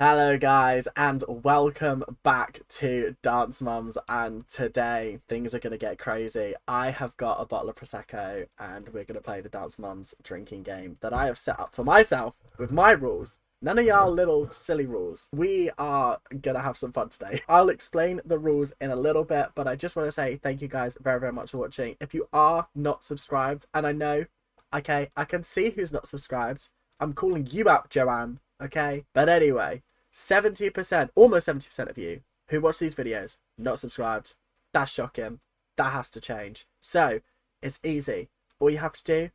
Hello guys and welcome back to Dance Mums, and today things are going to get crazy. I have got a bottle of Prosecco and we're going to play the Dance Mums drinking game that I have set up for myself with my rules. None of y'all little silly rules. We are going to have some fun today. I'll explain the rules in a little bit, but I just want to say thank you guys very much for watching. If you are not subscribed, and I know, okay, I can see who's not subscribed. I'm calling you out, Joanne, okay? But anyway, 70%, almost 70% of you who watch these videos not subscribed. That's shocking. That has to change. So it's easy. All you have to do,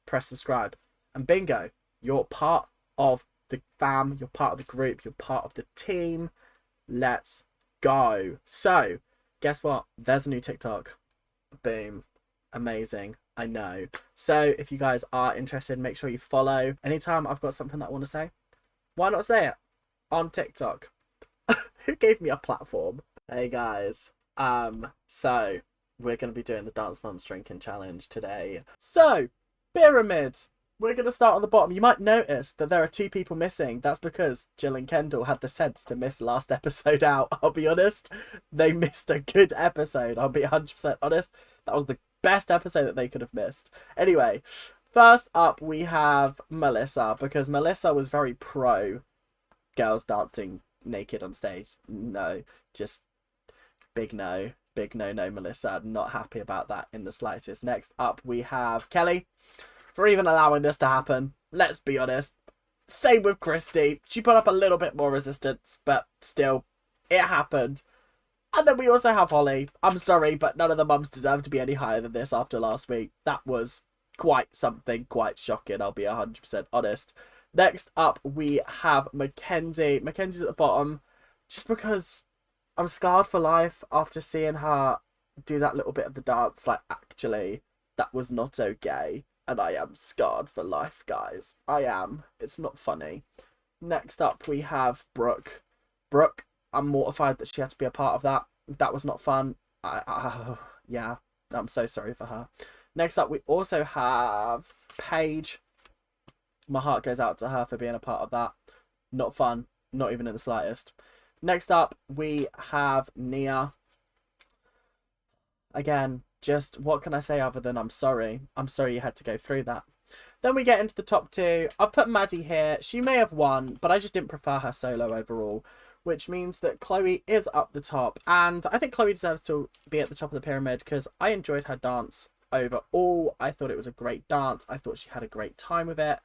press subscribe, and bingo, you're part of the fam, you're part of the group, you're part of the team. Let's go. So guess what? There's a new TikTok. Boom. Amazing. I know. So if you guys are interested, make sure you follow. Anytime I've got something that I want to say, why not say it on TikTok? Who gave me a platform? Hey guys, so we're going to be doing the Dance Mums drinking challenge today. So pyramid, we're going to start on the bottom. You might notice that there are two people missing. That's because Jill and Kendall had the sense to miss last episode out. I'll be honest, they missed a good episode. I'll be 100% honest, that was the best episode that they could have missed. Anyway, first up we have Melissa, because Melissa was very pro girls dancing naked on stage. No, just big no, Melissa. Not happy about that in the slightest. Next up we have Kelly, for even allowing this to happen. Let's be honest, same with Christy. She put up a little bit more resistance, but still it happened. And then we also have Holly. I'm sorry, but none of the mums deserve to be any higher than this after last week. That was quite something, quite shocking, I'll be 100% honest. Next up, we have Mackenzie. Mackenzie's at the bottom, just because I'm scarred for life after seeing her do that little bit of the dance. Like, actually, that was not okay. And I am scarred for life, guys. I am. It's not funny. Next up, we have Brooke. Brooke, I'm mortified that she had to be a part of that. That was not fun. Yeah, I'm so sorry for her. Next up, we also have Paige. My heart goes out to her for being a part of that. Not fun. Not even in the slightest. Next up, we have Nia. Again, just what can I say other than I'm sorry. I'm sorry you had to go through that. Then we get into the top two. I've put Maddie here. She may have won, but I just didn't prefer her solo overall, which means that Chloe is up the top. And I think Chloe deserves to be at the top of the pyramid because I enjoyed her dance overall. I thought it was a great dance. I thought she had a great time with it.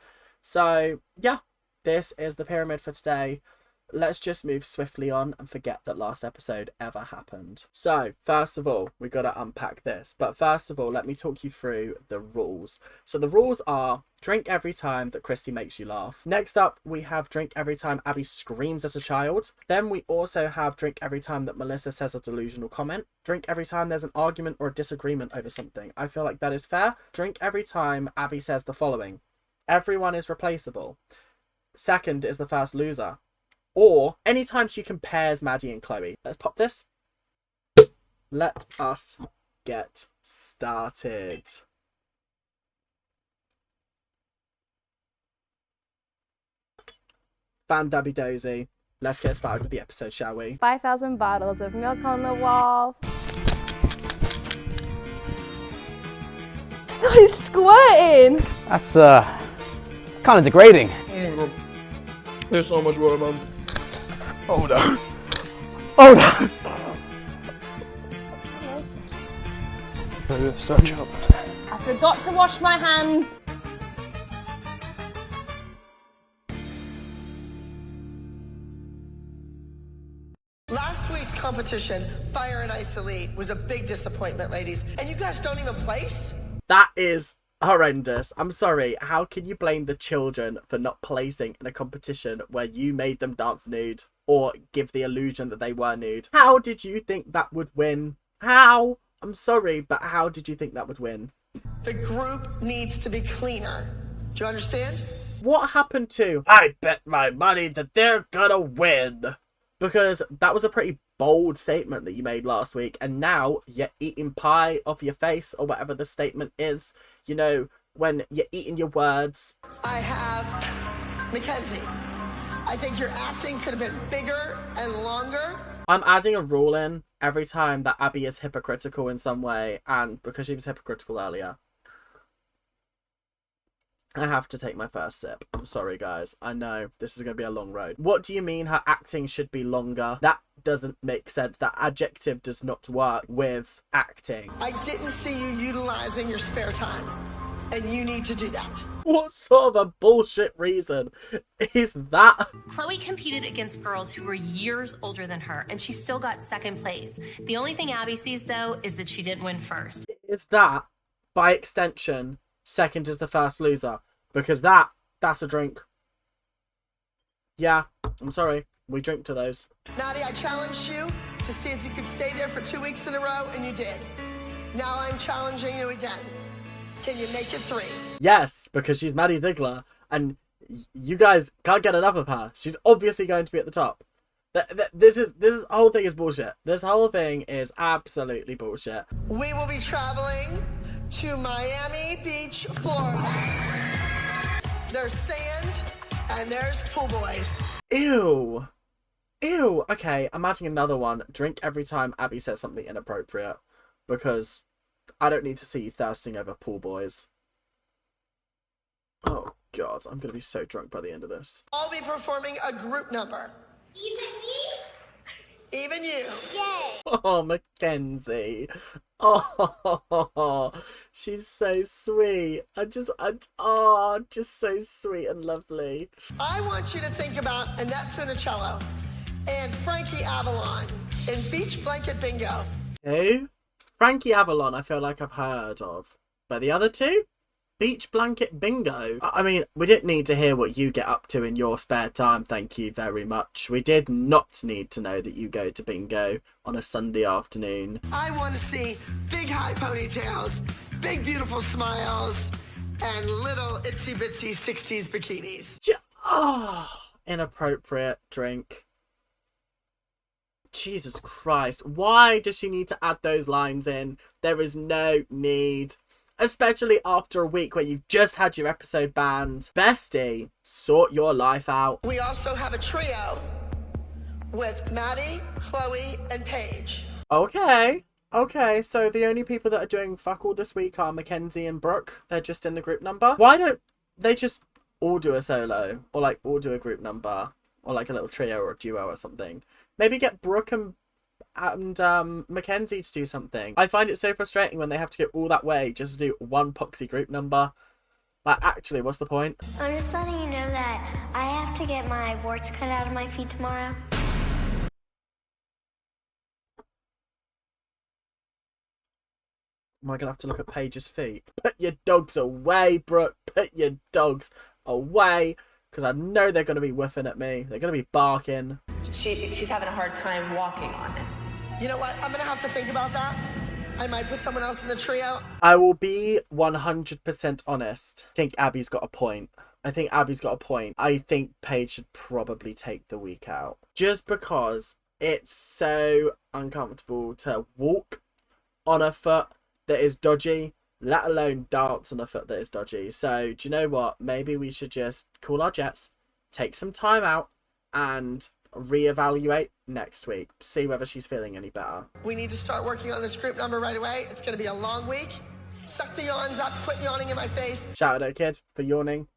So, yeah, this is the pyramid for today. Let's just move swiftly on and forget that last episode ever happened. So, first of all, we got to unpack this. But first of all, let me talk you through the rules. So the rules are: drink every time that Christy makes you laugh. Next up, we have drink every time Abby screams at a child. Then we also have drink every time that Melissa says a delusional comment. Drink every time there's an argument or a disagreement over something. I feel like that is fair. Drink every time Abby says the following: everyone is replaceable. Second is the first loser. Or anytime she compares Maddie and Chloe. Let's pop this. Let us get started. Dabby dozy. Let's get started with the episode, shall we? 5,000 bottles of milk on the wall. He's squirting. That's kind of degrading. There's so much water, Mom. Oh no. Oh no. Search up. I forgot to wash my hands. Last week's competition, Fire and Ice Elite, was a big disappointment, ladies. And you guys don't even place? That is horrendous. I'm sorry. How can you blame the children for not placing in a competition where you made them dance nude or give the illusion that they were nude? How did you think that would win? How? I'm sorry, but how did you think that would win? The group needs to be cleaner. Do you understand? What happened to "I bet my money that they're gonna win"? Because that was a pretty bold statement that you made last week, and now you're eating pie off your face, or whatever the statement is. You know, when you're eating your words. I have Mackenzie. I think your acting could have been bigger and longer. I'm adding a rule in every time that Abby is hypocritical in some way, and because she was hypocritical earlier, I have to take my first sip. I'm sorry, guys. I know this is going to be a long road. What do you mean her acting should be longer? That doesn't make sense. That adjective does not work with acting. I didn't see you utilizing your spare time, and you need to do that. What sort of a bullshit reason is that? Chloe competed against girls who were years older than her, and she still got second place. The only thing Abby sees, though, is that she didn't win first. Is that, by extension, second is the first loser? Because that's a drink. Yeah, I'm sorry. We drink to those. Maddie, I challenged you to see if you could stay there for 2 weeks in a row, and you did. Now I'm challenging you again. Can you make it 3? Yes, because she's Maddie Ziegler, and you guys can't get enough of her. She's obviously going to be at the top. This whole thing is bullshit. This whole thing is absolutely bullshit. We will be traveling to Miami Beach, Florida. There's sand and there's pool boys. Ew. Ew. Okay, I'm adding another one. Drink every time Abby says something inappropriate. Because I don't need to see you thirsting over pool boys. Oh, God. I'm going to be so drunk by the end of this. I'll be performing a group number. Even you. Yay. Oh, Mackenzie. Oh, she's so sweet. Just so sweet and lovely. I want you to think about Annette Funicello and Frankie Avalon in Beach Blanket Bingo. Who? Frankie Avalon, I feel like I've heard of. But the other two? Beach Blanket Bingo. I mean, we didn't need to hear what you get up to in your spare time, thank you very much. We did not need to know that you go to bingo on a Sunday afternoon. I want to see big high ponytails, big beautiful smiles, and little itsy bitsy 60s bikinis. Inappropriate drink. Jesus Christ. Why does she need to add those lines in? There is no need. Especially after a week where you've just had your episode banned. Bestie, sort your life out. We also have a trio with Maddie, Chloe, and Paige. Okay. Okay, so the only people that are doing fuck all this week are Mackenzie and Brooke. They're just in the group number. Why don't they just all do a solo? Or like all do a group number? Or like a little trio or a duo or something. Maybe get Brooke and Mackenzie to do something. I find it so frustrating when they have to go all that way just to do one poxy group number. Like, actually, what's the point? I'm just letting you know that I have to get my warts cut out of my feet tomorrow. Am I gonna have to look at Paige's feet? Put your dogs away, Brooke. Put your dogs away. Because I know they're going to be whiffing at me. They're going to be barking. She's having a hard time walking on it. You know what? I'm going to have to think about that. I might put someone else in the trio. I will be 100% honest. I think Abby's got a point. I think Paige should probably take the week out. Just because it's so uncomfortable to walk on a foot that is dodgy, let alone dance on a foot that is dodgy. So, do you know what? Maybe we should just call our jets, take some time out, and reevaluate next week. See whether she's feeling any better. We need to start working on this group number right away. It's going to be a long week. Suck the yawns up. Quit yawning in my face. Shout out, kid, for yawning.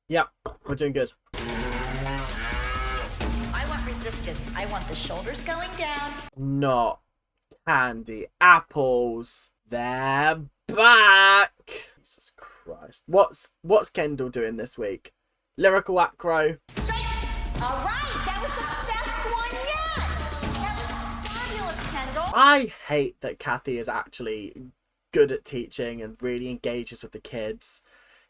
Yep, we're doing good. I want resistance. I want the shoulders going down. Not candy apples. They're back. Jesus Christ. What's Kendall doing this week? Lyrical acro. Straight. All right, that was the best one yet. That was fabulous, Kendall. I hate that Kathy is actually good at teaching and really engages with the kids.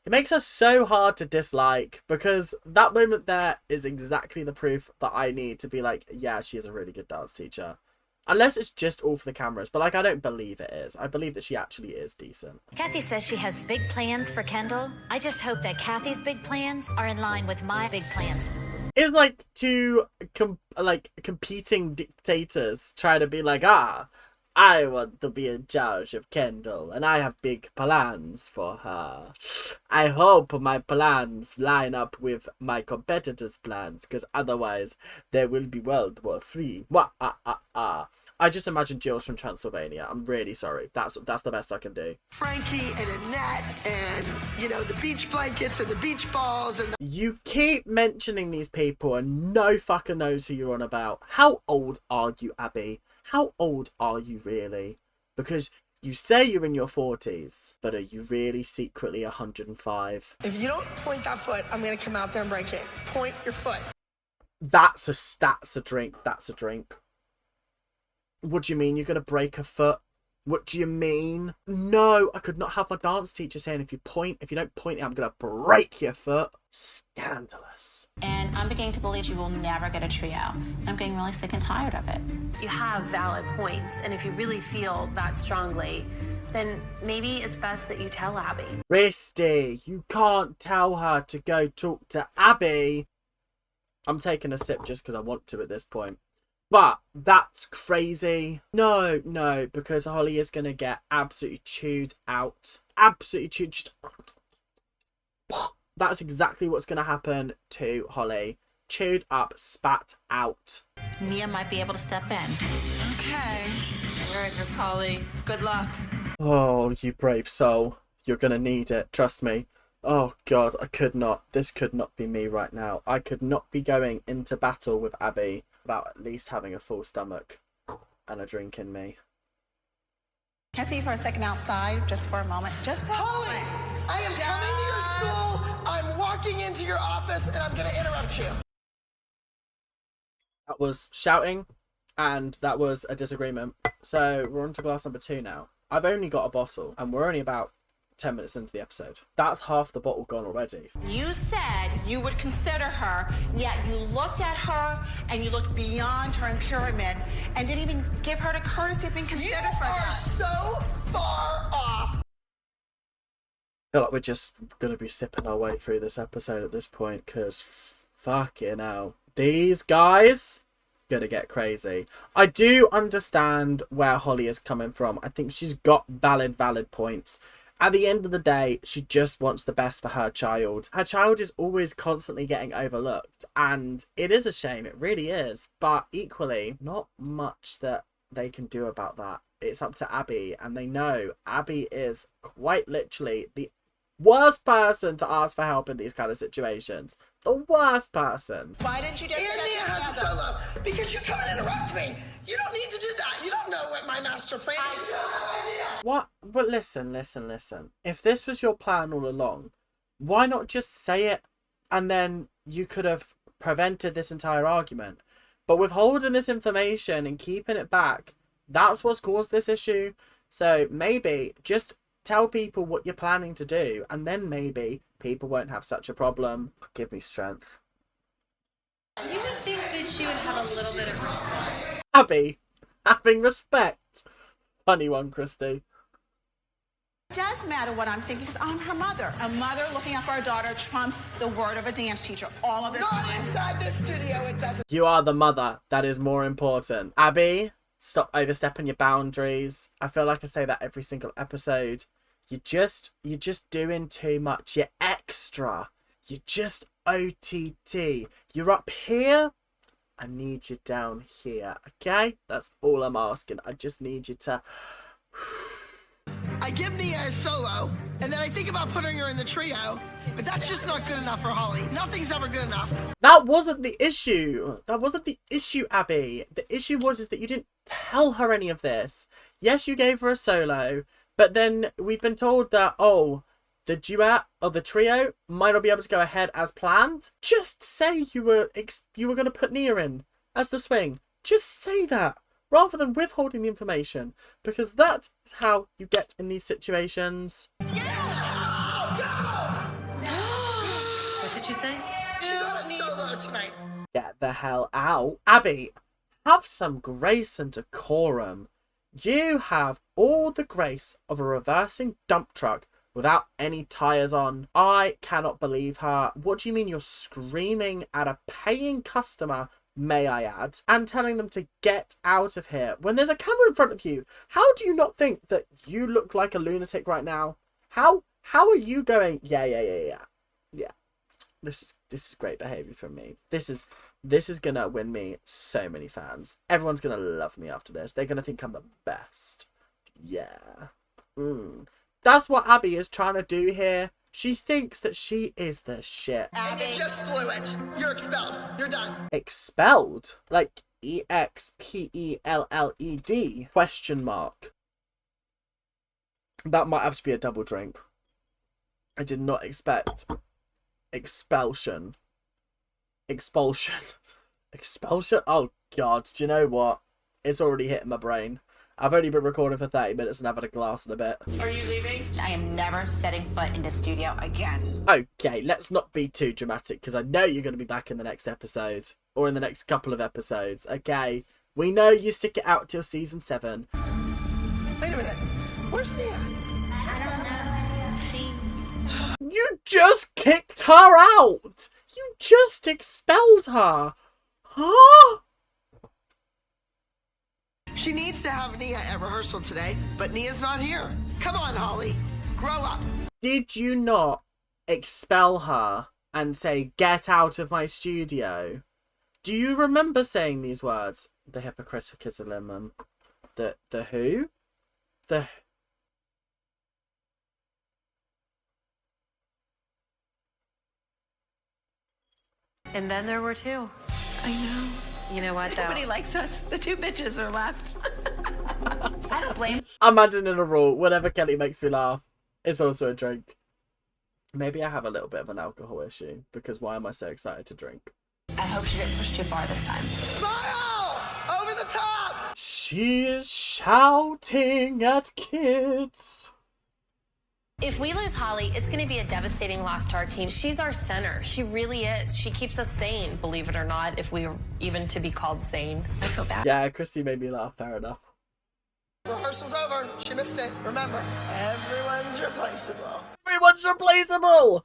It makes her so hard to dislike, because that moment there is exactly the proof that I need to be like, yeah, she is a really good dance teacher. Unless it's just all for the cameras. But, like, I don't believe it is. I believe that she actually is decent. Kathy says she has big plans for Kendall. I just hope that Kathy's big plans are in line with my big plans. It's like two competing dictators trying to be like, I want to be in charge of Kendall, and I have big plans for her. I hope my plans line up with my competitors' plans, because otherwise there will be World War III. Wah, ah, ah, ah. I just imagine Jill's from Transylvania. I'm really sorry. That's the best I can do. Frankie and Annette and, you know, the beach blankets and the beach balls and... You keep mentioning these people and no fucker knows who you're on about. How old are you, Abby? How old are you really? Because you say you're in your 40s, but are you really secretly 105? If you don't point that foot, I'm going to come out there and break it. Point your foot. That's a drink. That's a drink. What do you mean you're going to break a foot? What do you mean? No, I could not have my dance teacher saying if you don't point it, I'm going to break your foot. Scandalous. And I'm beginning to believe you will never get a trio. I'm getting really sick and tired of it. You have valid points, and if you really feel that strongly, then maybe it's best that you tell Abby. Christy, you can't tell her to go talk to Abby. I'm taking a sip just because I want to at this point. But that's crazy. No, because Holly is going to get absolutely chewed out. Absolutely chewed. Just... That's exactly what's going to happen to Holly. Chewed up, spat out. Mia might be able to step in. Okay. All right, Miss Holly. Good luck. Oh, you brave soul. You're going to need it. Trust me. Oh, God, I could not. This could not be me right now. I could not be going into battle with Abby without at least having a full stomach and a drink in me. Can I see you for a second outside, just for a moment? Just for a Holly, moment. I am coming to your school. I'm walking into your office, and I'm going to interrupt you. That was shouting, and that was a disagreement. So we're on to glass number 2 now. I've only got a bottle, and we're only about 10 minutes into the episode. That's half the bottle gone already. You said you would consider her, yet you looked at her and you looked beyond her in pyramid and didn't even give her the courtesy of being considered for that. You are so far off. I feel like we're just going to be sipping our way through this episode at this point, because fucking hell. These guys going to get crazy. I do understand where Holly is coming from. I think she's got valid points. At the end of the day, she just wants the best for her child. Her child is always constantly getting overlooked, and it is a shame, it really is. But equally, not much that they can do about that. It's up to Abby, and they know Abby is quite literally the worst person to ask for help in these kind of situations. The worst person. Why didn't you just And Mia has a solo, because you come and interrupt me. You don't need to do that. You don't know what my master plan is. You don't have an idea. What? But listen. If this was your plan all along, why not just say it, and then you could have prevented this entire argument? But withholding this information and keeping it back, that's what's caused this issue. So maybe just tell people what you're planning to do, and then maybe people won't have such a problem. Give me strength. You would think that she would have a little bit of respect. Abby, having respect. Funny one, Christy. It does matter what I'm thinking, because I'm her mother. A mother looking out for her daughter trumps the word of a dance teacher all of the Not time. inside this studio, it doesn't. You are the mother. That is more important. Abby, stop overstepping your boundaries. I feel like I say that every single episode. You're just doing too much. You're extra. You're just OTT. You're up here. I need you down here. Okay? That's all I'm asking. I just need you to... I give Nia a solo, and then I think about putting her in the trio, but that's just not good enough for Holly. Nothing's ever good enough. That wasn't the issue. That wasn't the issue, Abby. The issue was that you didn't tell her any of this. Yes, you gave her a solo, but then we've been told that, oh, the duet or the trio might not be able to go ahead as planned. Just say you were going to put Nia in as the swing. Just say that, rather than withholding the information, because that is how you get in these situations. What did you say? She got a solo tonight. Get the hell out. Abby, have some grace and decorum. You have all the grace of a reversing dump truck without any tyres on. I cannot believe her. What do you mean you're screaming at a paying customer may I add, and telling them to get out of here when there's a camera in front of you. How do you not think that you look like a lunatic right now? How are you going, yeah. This is great behavior from me. This is gonna win me so many fans. Everyone's gonna love me after this. They're gonna think I'm the best. Yeah. That's what Abby is trying to do here. She thinks that she is the shit. And you just blew it. You're expelled. You're done. Expelled? Like EXPELLED? Question mark. That might have to be a double drink. I did not expect expulsion. Expulsion. Expulsion? Oh god, do you know what? It's already hitting my brain. I've only been recording for 30 minutes and I've had a glass in a bit. Are you leaving? I am never setting foot in the studio again. Okay, let's not be too dramatic because I know you're going to be back in the next episode. Or in the next couple of episodes. Okay, we know you stick it out till season 7. Wait a minute. Where's Nia? I don't know. She... You just kicked her out! You just expelled her! Huh? She needs to have Nia at rehearsal today, but Nia's not here. Come on, Holly. Grow up. Did you not expel her and say, get out of my studio? Do you remember saying these words? The hypocriticism. The who? The... And then there were 2. I know. You know what, though? Nobody likes us. The 2 bitches are left. I don't blame. I'm imagining a rule. Whenever Kelly makes me laugh, it's also a drink. Maybe I have a little bit of an alcohol issue, because why am I so excited to drink? I hope she didn't push too far this time. Smile! Over the top! She is shouting at kids. If we lose Holly, it's going to be a devastating loss to our team. She's our center. She really is. She keeps us sane, believe it or not, if we were even to be called sane. I feel bad. Yeah, Christy made me laugh. Fair enough. Rehearsal's over. She missed it. Remember, everyone's replaceable. Everyone's replaceable!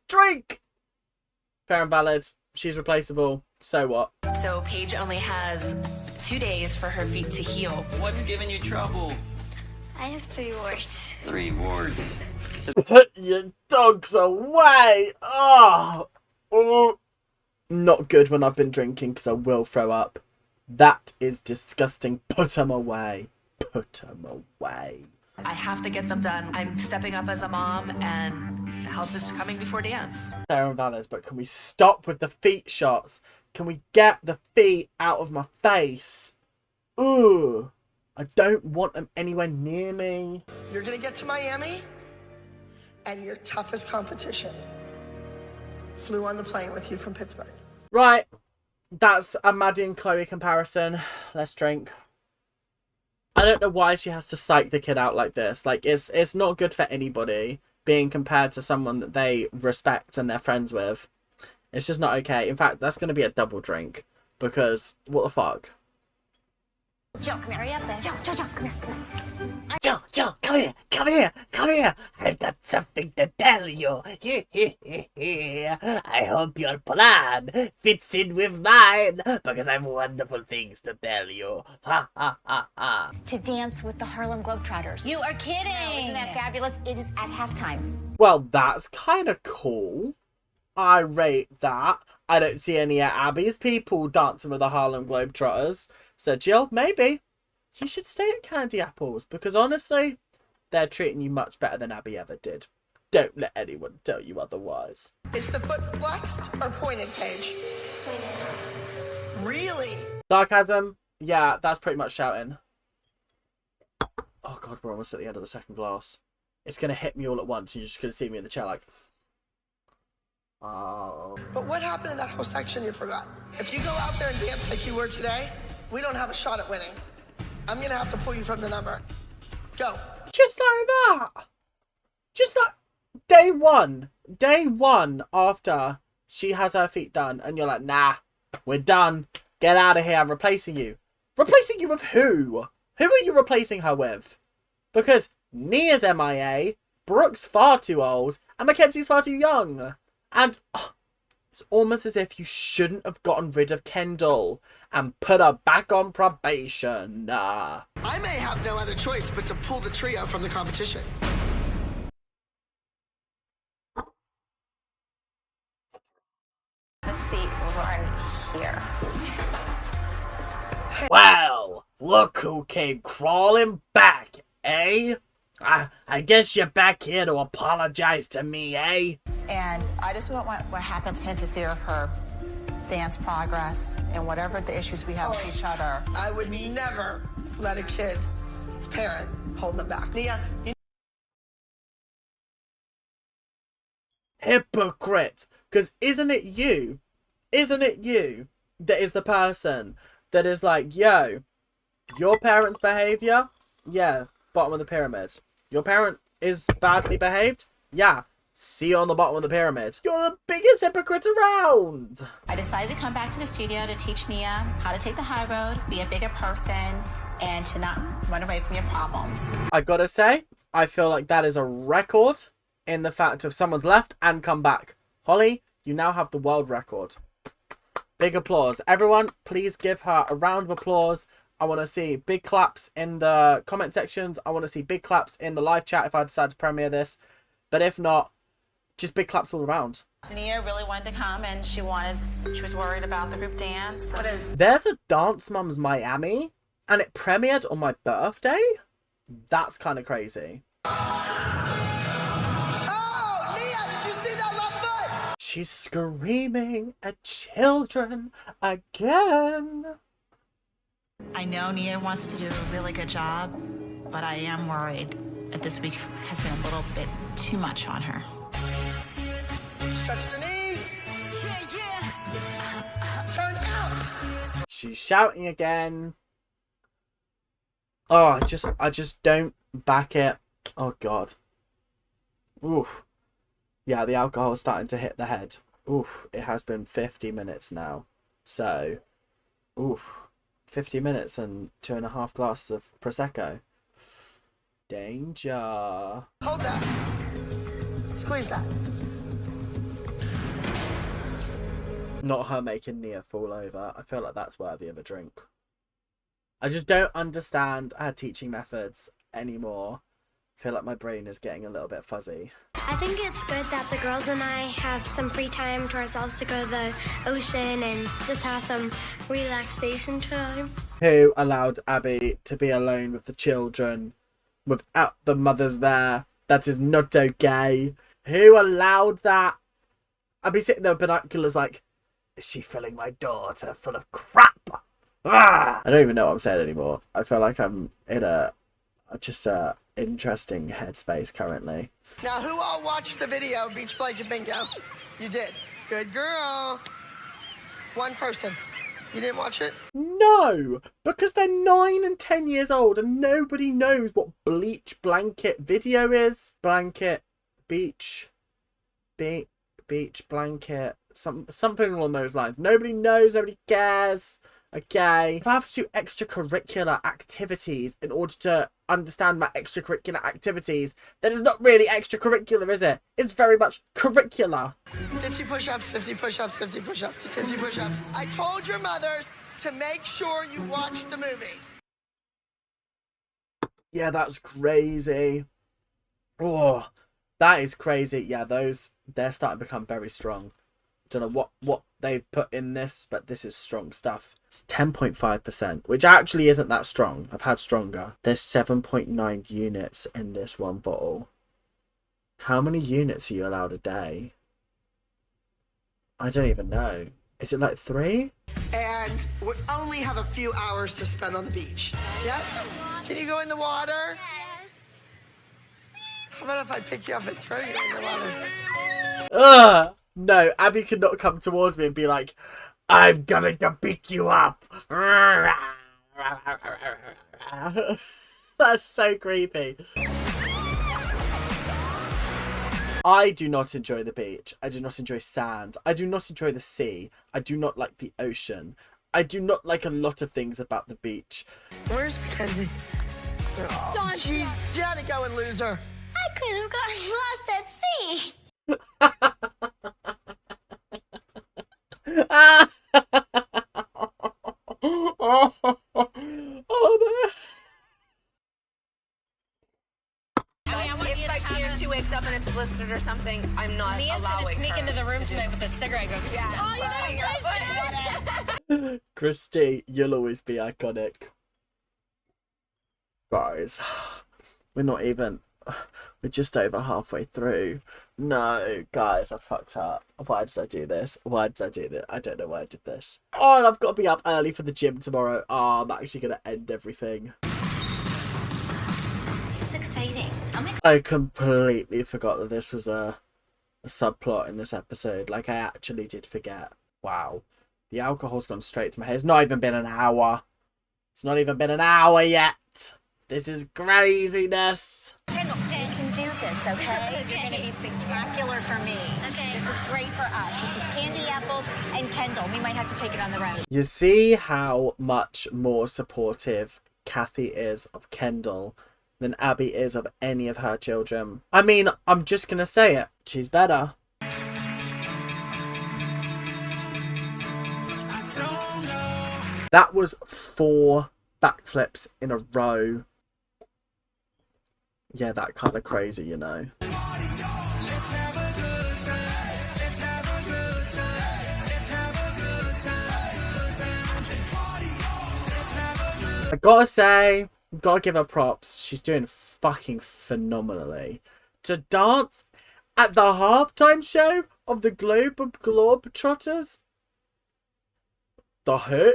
Drink! Fair and valid. She's replaceable. So what? So Paige only has 2 days for her feet to heal. What's giving you trouble? I have 3 warts. 3 warts. Put your dogs away! Oh! Not good when I've been drinking because I will throw up. That is disgusting. Put them away. Put them away. I have to get them done. I'm stepping up as a mom, and health is coming before dance. Fair and valid, but can we stop with the feet shots? Can we get the feet out of my face? Ooh. I don't want them anywhere near me. You're gonna get to Miami, and your toughest competition flew on the plane with you from Pittsburgh. Right. That's a Maddie and Chloe comparison. Let's drink. I don't know why she has to psych the kid out like this. Like, it's not good for anybody being compared to someone that they respect and they're friends with. It's just not okay. In fact, that's going to be a double drink. Because, what the fuck? Joe, come here. Hurry up there. Joe, come here. Joe, come here. I've got something to tell you. I hope your plan fits in with mine, because I have wonderful things to tell you. Ha, ha, ha, ha. To dance with the Harlem Globetrotters. You are kidding! No, isn't that fabulous? It is at halftime. Well, that's kind of cool. I rate that. I don't see any of Abby's people dancing with the Harlem Globetrotters. So, Jill, maybe you should stay at Candy Apples, because honestly, they're treating you much better than Abby ever did. Don't let anyone tell you otherwise. Is the foot flexed or pointed, Paige? Pointed. Really? Sarcasm? Yeah, that's pretty much shouting. Oh god, we're almost at the end of the second glass. It's going to hit me all at once, and you're just going to see me in the chair like... Oh. But what happened in that whole section you forgot? If you go out there and dance like you were today, we don't have a shot at winning. I'm going to have to pull you from the number. Go. Just like that. Just like day one after she has her feet done, and you're like, nah, we're done. Get out of here. I'm replacing you. Replacing you with who? Who are you replacing her with? Because Nia's MIA, Brooke's far too old, and Mackenzie's far too young. And It's almost as if you shouldn't have gotten rid of Kendall and put her back on probation. Nah. I may have no other choice but to pull the trio from the competition. A seat right here. Well, look who came crawling back, eh? I guess you're back here to apologize to me, eh? And I just don't want what happens to interfere with her dance progress and whatever the issues we have with each other. I would never let a kid's parent hold them back. Nia, you... Hypocrite. Because isn't it you that is the person that is like, yo, your parents' behaviour, yeah, bottom of the pyramid. Your parent is badly behaved, yeah, see you on the bottom of the pyramid. You're the biggest hypocrite around. I decided to come back to the studio to teach Nia how to take the high road, be a bigger person, and to not run away from your problems. I gotta say, I feel like that is a record in the fact of someone's left and come back. Holly, you now have the world record. Big applause. Everyone, please give her a round of applause. I want to see big claps in the comment sections. I want to see big claps in the live chat if I decide to premiere this. But if not, just big claps all around. Nia really wanted to come, and she was worried about the group dance. There's a Dance Mums Miami, and it premiered on my birthday? That's kind of crazy. Oh, Nia, did you see that left foot? She's screaming at children again. I know Nia wants to do a really good job, but I am worried that this week has been a little bit too much on her. Stretch the knees. Yeah. Turn out. She's shouting again. Oh, I just don't back it. Oh God. Oof. Yeah, the alcohol is starting to hit the head. Oof. It has been 50 minutes now. So, oof. 50 minutes and 2.5 glasses of Prosecco. Danger. Hold that. Squeeze that. Not her making Nia fall over. I feel like that's worthy of a drink. I just don't understand her teaching methods anymore. I feel like my brain is getting a little bit fuzzy. I think it's good that the girls and I have some free time to ourselves to go to the ocean and just have some relaxation time. Who allowed Abby to be alone with the children without the mothers there? That is not okay. Who allowed that? I'd be sitting there with binoculars like, is she filling my daughter full of crap? Ah! I don't even know what I'm saying anymore. I feel like I'm in a interesting headspace currently. Now, who all watched the video of Beach Blanket Bingo? You did. Good girl. One person. You didn't watch it? No, because they're 9 and 10 years old and nobody knows what beach blanket video is. Blanket, beach blanket, something along those lines. Nobody knows, nobody cares. Okay, if I have to do extracurricular activities in order to understand my extracurricular activities, then it's not really extracurricular, is it? It's very much curricular. 50 push-ups, 50 push-ups, 50 push-ups, 50 push-ups. I told your mothers to make sure you watch the movie. Yeah, that's crazy. Oh, that is crazy. Yeah, they're starting to become very strong. Don't know what they've put in this, but this is strong stuff. It's 10.5%, which actually isn't that strong. I've had stronger. There's 7.9 units in this one bottle. How many units are you allowed a day? I don't even know. Is it like 3? And we only have a few hours to spend on the beach. Yep. Can you go in the water? Yes. How about if I pick you up and throw you in the water? Ugh! No, Abby could not come towards me and be like, I'm coming to pick you up. That's so creepy. I do not enjoy the beach. I do not enjoy sand. I do not enjoy the sea. I do not like the ocean. I do not like a lot of things about the beach. Where's Mackenzie? Oh, jeez, Danica and loser. I could have gotten lost at sea. Ah! Oh, no. If she wakes up and it's blistered or something, I'm not Mia's gonna allowing sneak her into the room to tonight with a cigarette and go, Yeah. oh, you never Christy, you'll always be iconic. Guys, we're not even... We're just over halfway through. No, guys, I fucked up. Why did I do this? Why did I do this? I don't know why I did this. Oh, and I've got to be up early for the gym tomorrow. Oh, I'm actually going to end everything. This is exciting. I completely forgot that this was a subplot in this episode. Like, I actually did forget. Wow. The alcohol's gone straight to my head. It's not even been an hour. It's not even been an hour yet. This is craziness. Kendall, you can do this, okay? You're going to be spectacular for me. Okay. This is great for us. This is Candy Apples and Kendall. We might have to take it on the road. You see how much more supportive Kathy is of Kendall than Abby is of any of her children. I mean, I'm just going to say it. She's better. That was 4 backflips in a row. Yeah, that kind of crazy, you know. I gotta say, gotta give her props. She's doing fucking phenomenally. To dance at the halftime show of the Globetrotters? The who?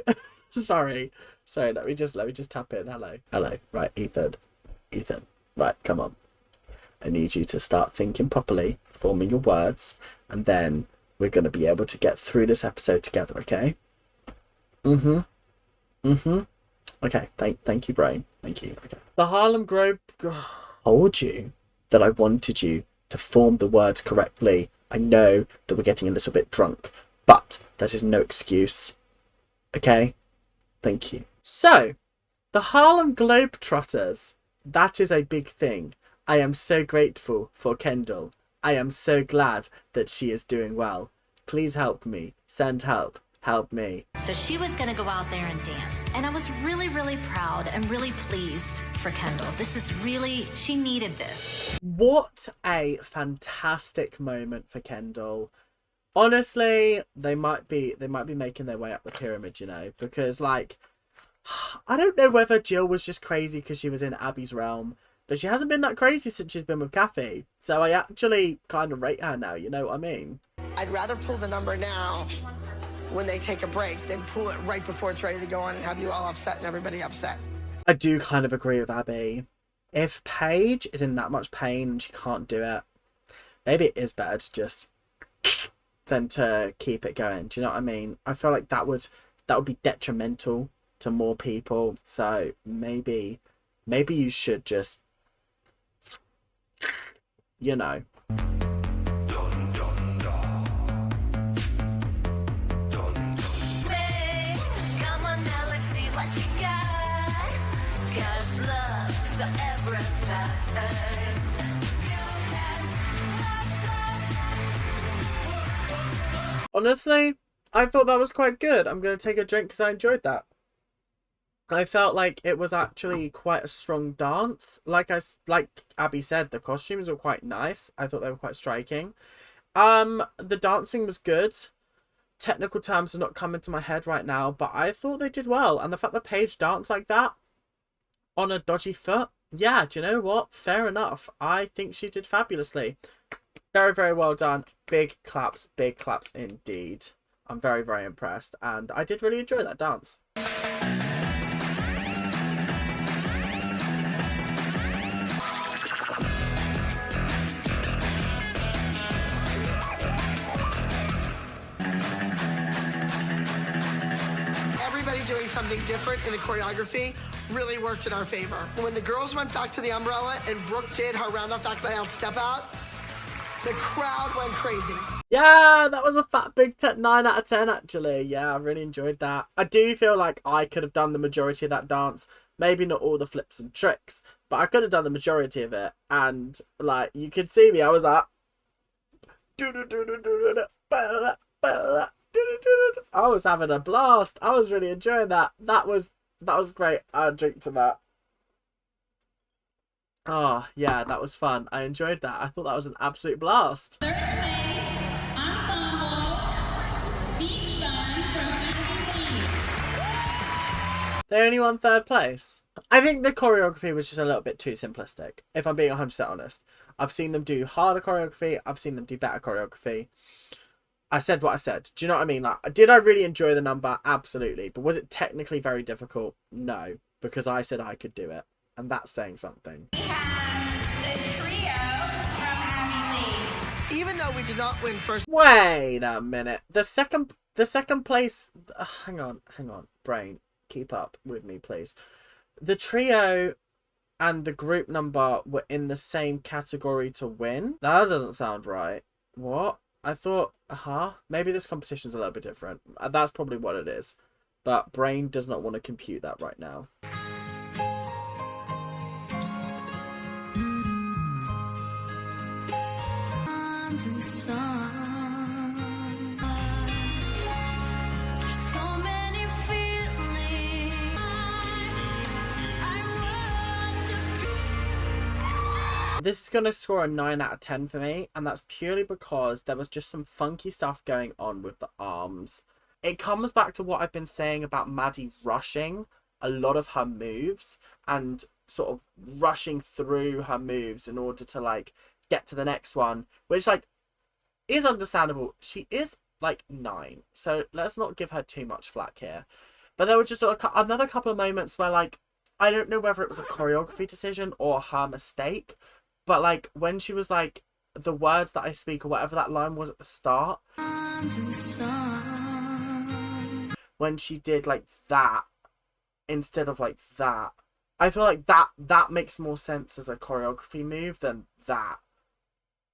Sorry, let me just tap in. Hello. Right, Ethan. Right, come on. I need you to start thinking properly, forming your words, and then we're gonna be able to get through this episode together, okay? Okay, thank you, brain. Thank you. Okay. The Harlem Globe told you that I wanted you to form the words correctly. I know that we're getting a little bit drunk, but that is no excuse. Okay? Thank you. So, the Harlem Globetrotters. That is a big thing. I am so grateful for Kendall. I am so glad that she is doing well. Please help me. Send help. Help me. So she was going to go out there and dance. And I was really, really proud and really pleased for Kendall. This is really, she needed this. What a fantastic moment for Kendall. Honestly, they might be making their way up the pyramid, you know, because like, I don't know whether Jill was just crazy because she was in Abby's realm, but she hasn't been that crazy since she's been with Kathy. So I actually kind of rate her now, you know what I mean? I'd rather pull the number now when they take a break than pull it right before it's ready to go on and have you all upset and everybody upset. I do kind of agree with Abby. If Paige is in that much pain and she can't do it, maybe it is better to just than to keep it going. Do you know what I mean? I feel like that would be detrimental to more people. So maybe you should just, you know. Honestly, I thought that was quite good. I'm going to take a drink because I enjoyed that. I felt like it was actually quite a strong dance. Like Abby said, the costumes were quite nice. I thought they were quite striking. The dancing was good. Technical terms are not coming to my head right now, but I thought they did well. And the fact that Paige danced like that on a dodgy foot, yeah, do you know what? Fair enough. I think she did fabulously. Very, very well done. Big claps indeed. I'm very, very impressed, and I did really enjoy that dance. Everybody doing something different in the choreography really worked in our favor. When the girls went back to the umbrella and Brooke did her round off back layout step out, the crowd went crazy. Yeah, that was a fat big 9 out of 10 actually. Yeah, I really enjoyed that. I do feel like I could have done the majority of that dance. Maybe not all the flips and tricks, but I could have done the majority of it. And like, you could see me, I was like, I was having a blast. I was really enjoying that. That was great. I'll drink to that. Oh, yeah, that was fun. I enjoyed that. I thought that was an absolute blast. Third place, ensemble beach band from Ranting. They only won third place. I think the choreography was just a little bit too simplistic, if I'm being 100% honest. I've seen them do harder choreography. I've seen them do better choreography. I said what I said. Do you know what I mean? Like, did I really enjoy the number? Absolutely. But was it technically very difficult? No, because I said I could do it. And that's saying something. Even though we did not win first. Wait a minute. The second place. Hang on, brain. Keep up with me, please. The trio and the group number were in the same category to win. That doesn't sound right. What? I thought, maybe this competition's a little bit different. That's probably what it is. But brain does not want to compute that right now. This is going to score a 9 out of 10 for me, and that's purely because there was just some funky stuff going on with the arms. It comes back to what I've been saying about Maddie rushing a lot of her moves and sort of rushing through her moves in order to, like, get to the next one, which, like, is understandable. She is, like, 9, so let's not give her too much flack here. But there were just another couple of moments where, like, I don't know whether it was a choreography decision or her mistake, but, like, when she was, like, the words that I speak or whatever that line was at the start. When she did, like, that instead of, like, that. I feel like that makes more sense as a choreography move than that.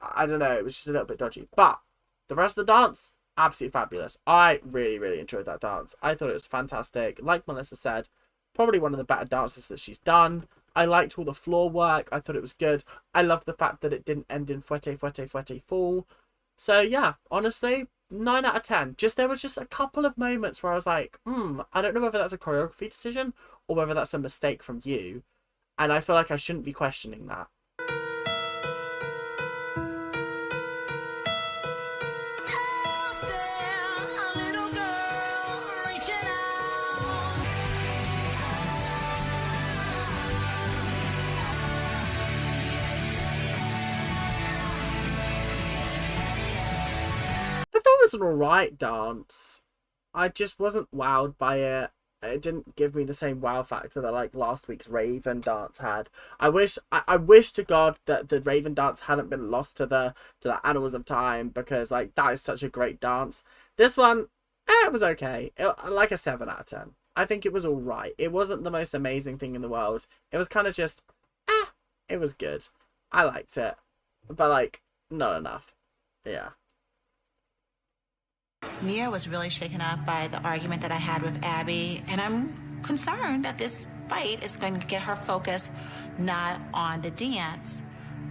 I don't know. It was just a little bit dodgy. But the rest of the dance, absolutely fabulous. I really, really enjoyed that dance. I thought it was fantastic. Like Melissa said, probably one of the better dances that she's done. I liked all the floor work. I thought it was good. I loved the fact that it didn't end in fouette, fouette, fouette, fall. So yeah, honestly, 9 out of 10. There was just a couple of moments where I was like, I don't know whether that's a choreography decision or whether that's a mistake from you. And I feel like I shouldn't be questioning that. It was an alright dance. I just wasn't wowed by it. It didn't give me the same wow factor that, like, last week's Raven dance had. I wish to God that the Raven dance hadn't been lost to the Annals of Time, because, like, that is such a great dance. This one, it was okay. Like a 7 out of 10. I think it was alright. It wasn't the most amazing thing in the world. It was kind of just, it was good. I liked it. But, like, not enough. Yeah. Nia was really shaken up by the argument that I had with Abby, and I'm concerned that this fight is going to get her focus not on the dance,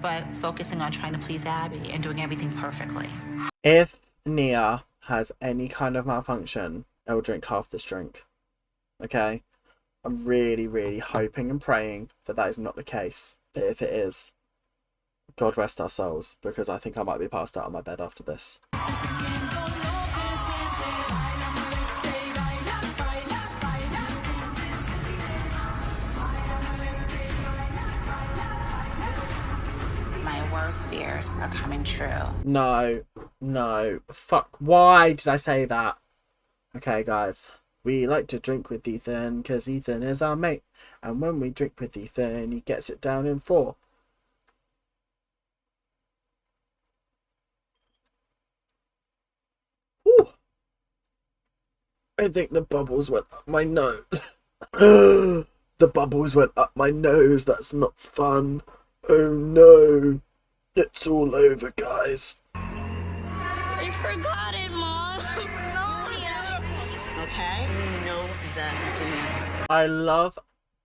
but focusing on trying to please Abby and doing everything perfectly. If Nia has any kind of malfunction, I will drink half this drink. Okay? I'm really, really hoping and praying that that is not the case. But if it is, God rest our souls, because I think I might be passed out on my bed after this. Fears are coming true. No. Fuck. Why did I say that? Okay, guys. We like to drink with Ethan because Ethan is our mate. And when we drink with Ethan, he gets it down in 4. Whew. I think the bubbles went up my nose. The bubbles went up my nose. That's not fun. Oh no. It's all over, guys. I forgot it, Mom. Okay? Know the dance. I love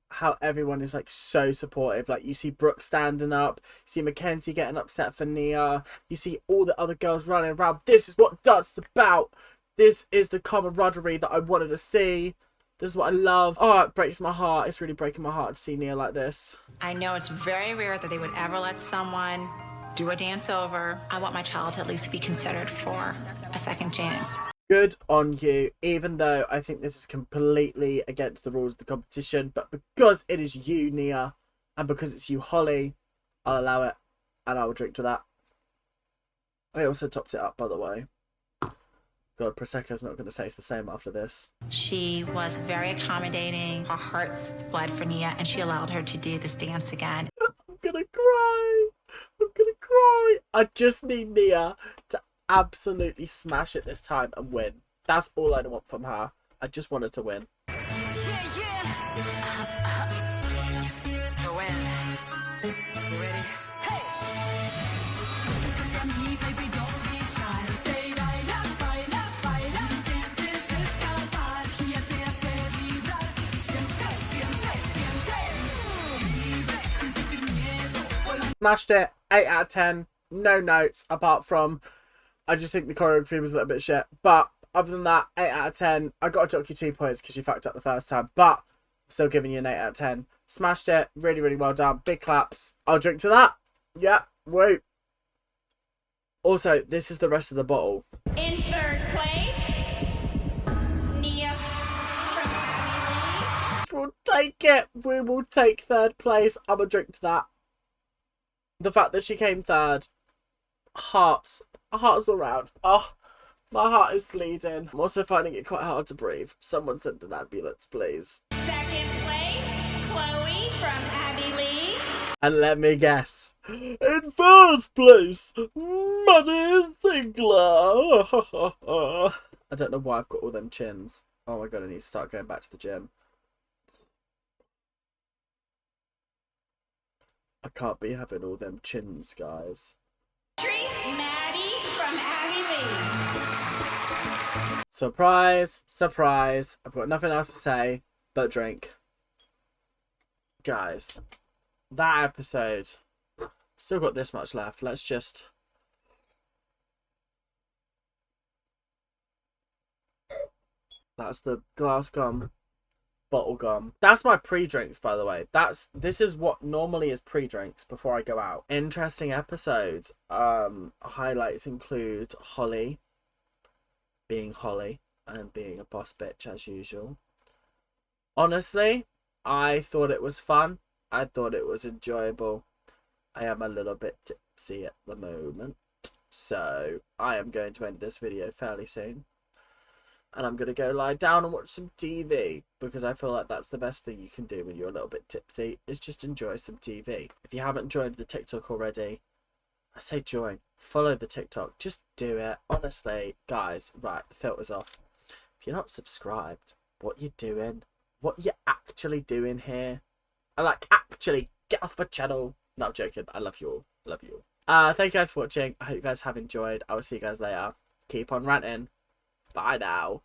how everyone is, like, so supportive. Like, you see Brooke standing up, you see Mackenzie getting upset for Nia, you see all the other girls running around. This is what dance is about. This is the camaraderie that I wanted to see. This is what I love. Oh, it breaks my heart. It's really breaking my heart to see Nia like this. I know it's very rare that they would ever let someone do a dance over. I want my child to at least be considered for a second chance. Good on you, even though I think this is completely against the rules of the competition, but because it is you, Nia, and because it's you, Holly, I'll allow it, and I will drink to that. I also topped it up, by the way. God, Prosecco's not going to say it's the same after this. She was very accommodating. Her heart bled for Nia, and she allowed her to do this dance again. I'm gonna cry. I'm gonna cry. I just need Nia to absolutely smash it this time and win. That's all I want from her. I just want her to win. So when? You ready? Smashed it. 8 out of 10. No notes apart from I just think the choreography was a little bit shit. But other than that, 8 out of 10. I got to dock you 2 points because you fucked up the first time. But I'm still giving you an 8 out of 10. Smashed it. Really, really well done. Big claps. I'll drink to that. Yeah. Woo. Also, this is the rest of the bottle. In third place, Nia. We'll take it. We will take third place. I'm going to drink to that. The fact that she came third. Hearts all around. Oh, my heart is bleeding. I'm also finding it quite hard to breathe. Someone send an ambulance, please. Second place, Chloe from Abby Lee. And let me guess. In first place, Maddie Ziegler. I don't know why I've got all them chins. Oh my god, I need to start going back to the gym. I can't be having all them chins, guys. Maddie from Abby Lee. Surprise, surprise. I've got nothing else to say but drink. Guys, that episode. Still got this much left. Let's just... That's the glass gum. Bottle gum. That's my pre-drinks, by the way. This is what normally is pre-drinks before I go out. Interesting episode. Highlights include Holly being Holly and being a boss bitch as usual. Honestly, I thought it was fun. I thought it was enjoyable. I am a little bit tipsy at the moment, so I am going to end this video fairly soon. And I'm going to go lie down and watch some TV, because I feel like that's the best thing you can do when you're a little bit tipsy, is just enjoy some TV. If you haven't joined the TikTok already, I say join. Follow the TikTok. Just do it. Honestly, guys, right, the filter's off. If you're not subscribed, what you doing? What you actually doing here? I like, actually, get off my channel. No, I'm joking. I love you all. Love you all. Thank you guys for watching. I hope you guys have enjoyed. I will see you guys later. Keep on ranting. Bye now.